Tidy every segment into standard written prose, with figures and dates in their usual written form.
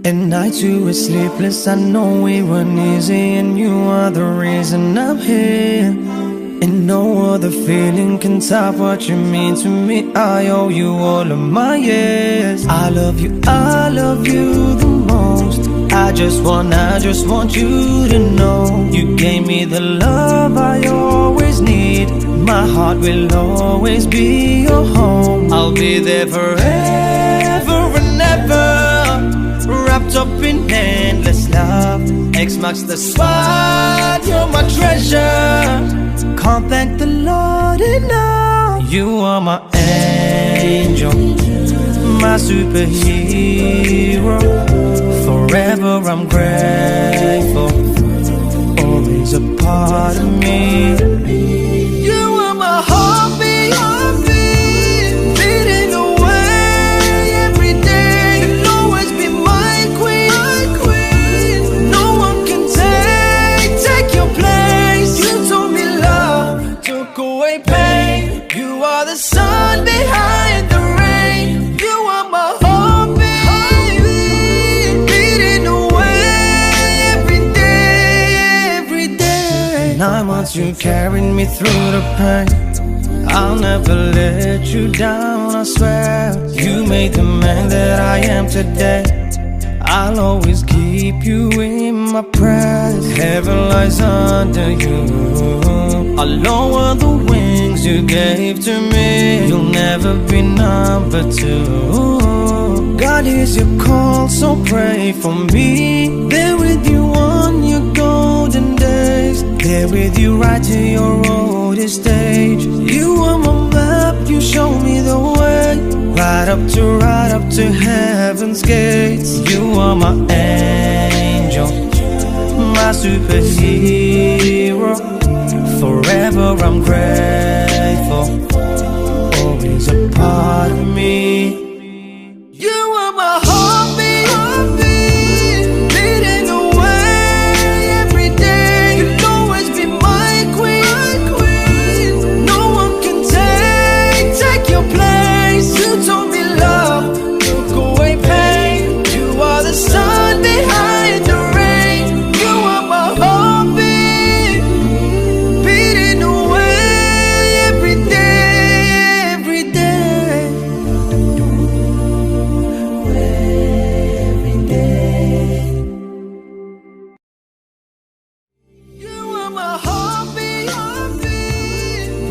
At nights you were sleepless, I know it wasn't easy, and you are the reason I'm here. And no other feeling can top what you mean to me. I owe you all of my years. I love you the most. I just want you to know you gave me the love I always need. My heart will always be your home. I'll be there forever and ever, wrapped up in endless love. X marks the spot, you're my treasure. Can't thank the Lord enough. You are my angel, my superhero. Forever I'm grateful, always a part of me. You are my heartbeat, beating away every day. You'll always be my queen. No one can take your place. You told me love took away pain. You are the sun behind the rain. You are my heartbeat, beating away every day. 9 months you carried me through the pain. I'll never let you down, I swear. You made the man that I am today. I'll always keep you in my prayers. Heaven lies under you. I'll lower the wings you gave to me. You'll never be number two. God hears your call, so pray for me. There with you on your golden days. There with you right to your oldest age. You are my map, you show me the way. Right up to heaven's gates. You are my angel, my superhero. Forever I'm grateful, always a part of me. You are my heartbeat, beating away every day. You'll always be my queen. No one can take your place. You told me love took away pain. You are the sun behind the rain. You are my heartbeat, beating away every day. You are my heartbeat.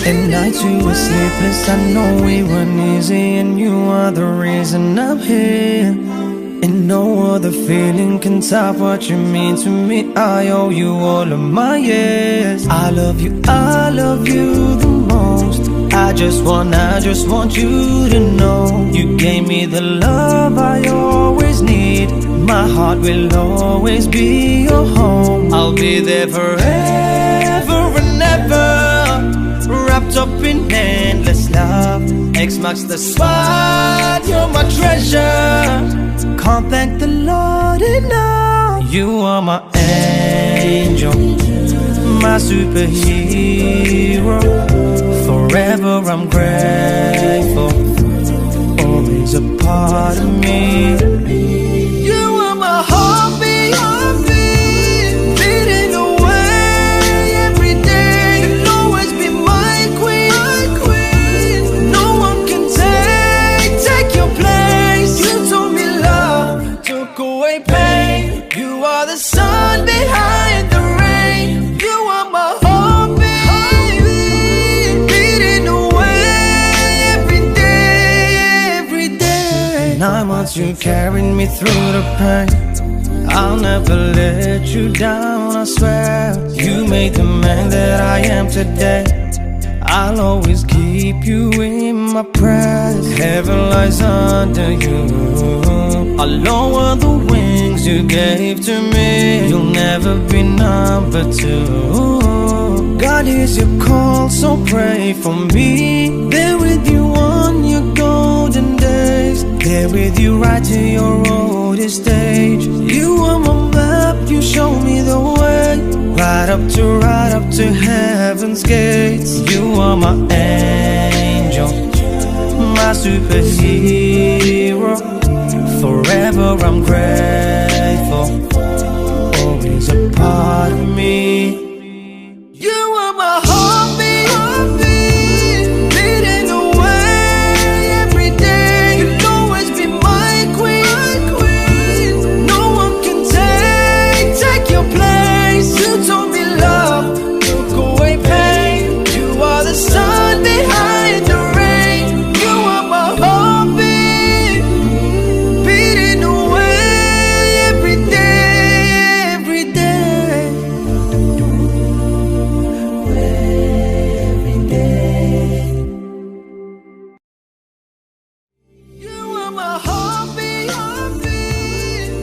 At nights you were sleepless, I know it wasn't easy, and you are the reason I'm here. And no other feeling can top what you mean to me. I owe you all of my years. I love you the most. I just want you to know you gave me the love I always need. My heart will always be your home. I'll be there forever and ever, wrapped up in endless love. X marks the spot, you're my treasure. Can't thank the Lord enough. You are my angel, my superhero. Forever I'm grateful, always a part of me. You are my heartbeat, beating away every day. You'll always be my queen. No one can take your place. You told me love took away pain. You are the sun behind the rain. You are my heartbeat, beating away every day. 9 months you carried me through the pain. I'll never let you down, I swear. You made the man that I am today. I'll always keep you in my prayers. Heaven lies under you. I'll lower the wings you gave to me. You'll never be number two. God hears your call, so pray for me. There with you on your golden days. There with you right to your oldest age. You are my map, you show me the way. Right up to heaven's gates. You are my angel, my superhero. Forever I'm grateful. faithful, always a part of me. You are my heartbeat, beating away every day. You'll always be my queen. No one can take your place. You told me love took away pain. You are the sun behind the rain. You are my heartbeat, beating away every day, every day. Every day. You are my heartbeat,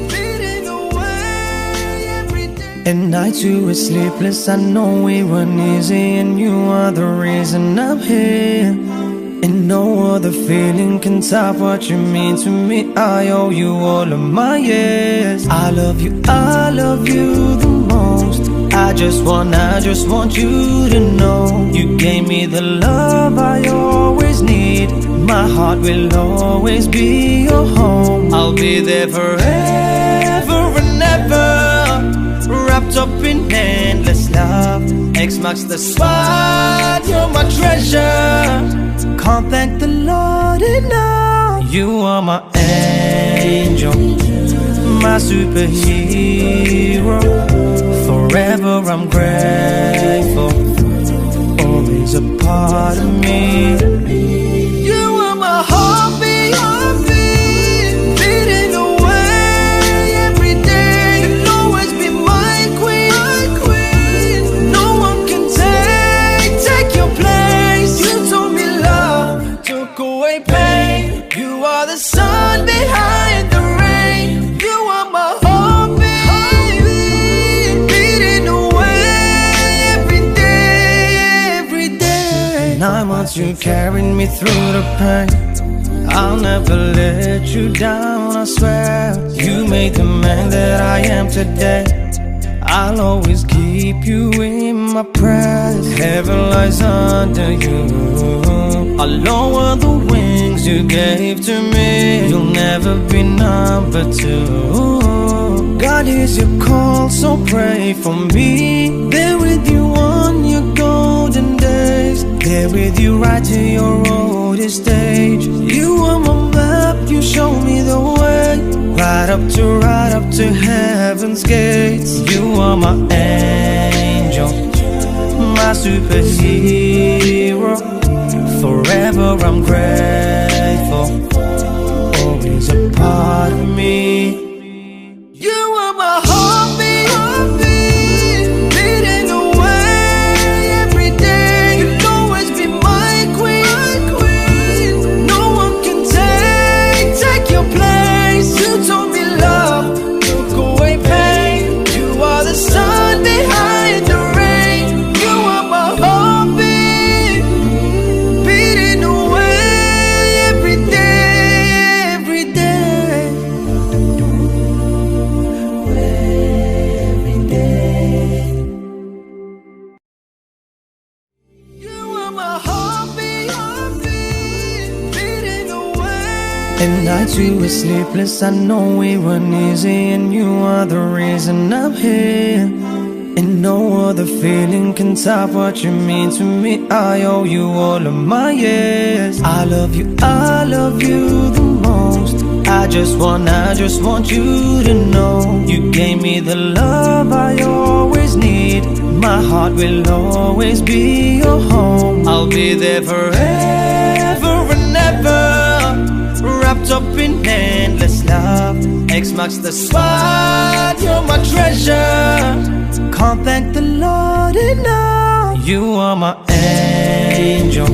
beating away every day. At nights you were sleepless, I know it wasn't easy, and you are the reason I'm here. And no other feeling can top what you mean to me. I owe you all of my years. I love you the most. I just want you to know you gave me the love I always need. My heart will always be your home. I'll be there forever and ever, wrapped up in endless love. X marks the spot, you're my treasure. Can't thank the Lord enough. You are my angel, my superhero. Forever I'm grateful, always a part of me. You are my heartbeat, beating away every day. You'll always be my queen. No one can take your place. You told me love took away pain. You are the sun behind the rain. You are my heartbeat, beating away every day, every day. 9 months you carried me through the pain. I'll never let you down, I swear. You made the man that I am today. I'll always keep you in my prayers. Heaven lies under you. I'll lower the wings you gave to me. You'll never be number two. God hears your call, so pray for me. There with you on your golden days. There with you right to your oldest age. You are my map, you show me the way. Right up to heaven's gates. You are my angel, my superhero. Forever I'm grateful, always a part of me. You are my heartbeat, beating away every day. You'll always be my queen. No one can take your place. You told me love took away pain. You are the sun behind the rain. You are my heartbeat, beating away every day, every day. Every day. You are my heartbeat, beating away. At nights we were sleepless, I know it wasn't easy, and you are the reason I'm here. And no other feeling can top what you mean to me. I owe you all of my years. I love you the most. I just want you to know you gave me the love I always need. My heart will always be your home. I'll be there forever and ever, wrapped up in endless love. X marks the spot, you're my treasure. Can't thank the Lord enough. You are my angel,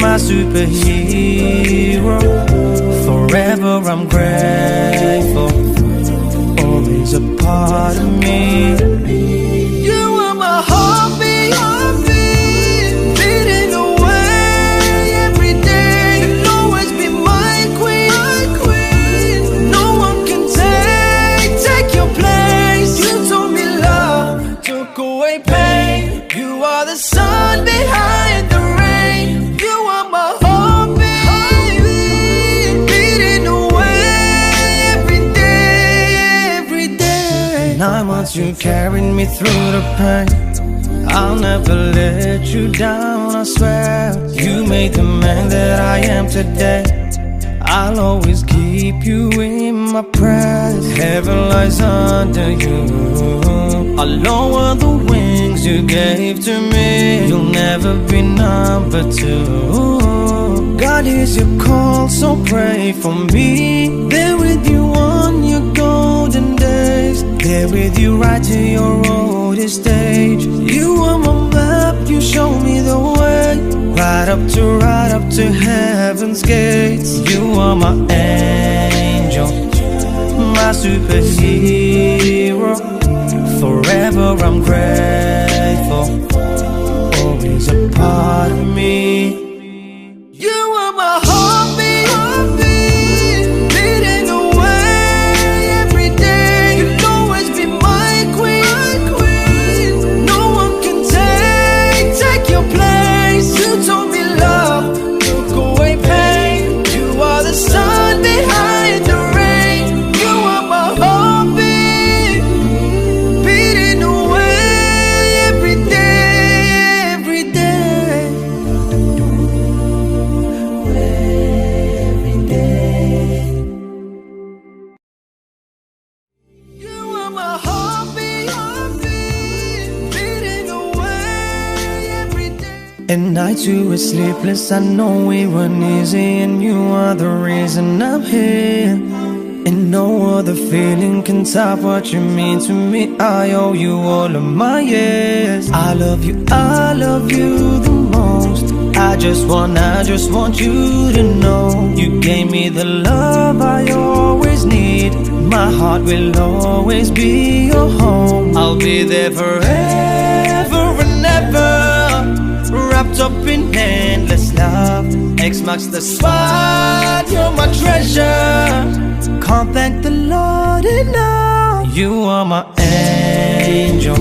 my superhero. Forever I'm grateful, always a part of me. You are my heartbeat, beating away every day. You'll always be my queen. No one can take your place. You told me love took away pain. You are the sun behind the rain. You are my heartbeat, beating away once you carried me through the pain. I'll never let you down, I swear. You made the man that I am today. I'll always keep you in my prayers. Heaven lies under you. I'll lower the wings you gave to me. You'll never be number two. God hears your call, so pray for me. There with you on your golden days. There with you right to your oldest age. You are my map, you show me the way. Right up to heaven's gates. You are my angel, my superhero. Forever I'm grateful, always a part of me. You are my heartbeat, beating away every day. You'll always be my queen. No one can take your place. You told me love took away pain. You are the sun behind the rain. You are my heartbeat, beating away every day, every day. Every day. You are my heartbeat, beating away every day. At night you were sleepless, I know we weren't easy, and you are the reason I'm here. And no other feeling can top what you mean to me. I owe you all of my years. I love you the most. I just want you to know. You gave me the love I always need. My heart will always be your home. I'll be there forever and ever, wrapped up in endless love. X marks the spot, you're my treasure. Can't thank the Lord enough. You are my angel.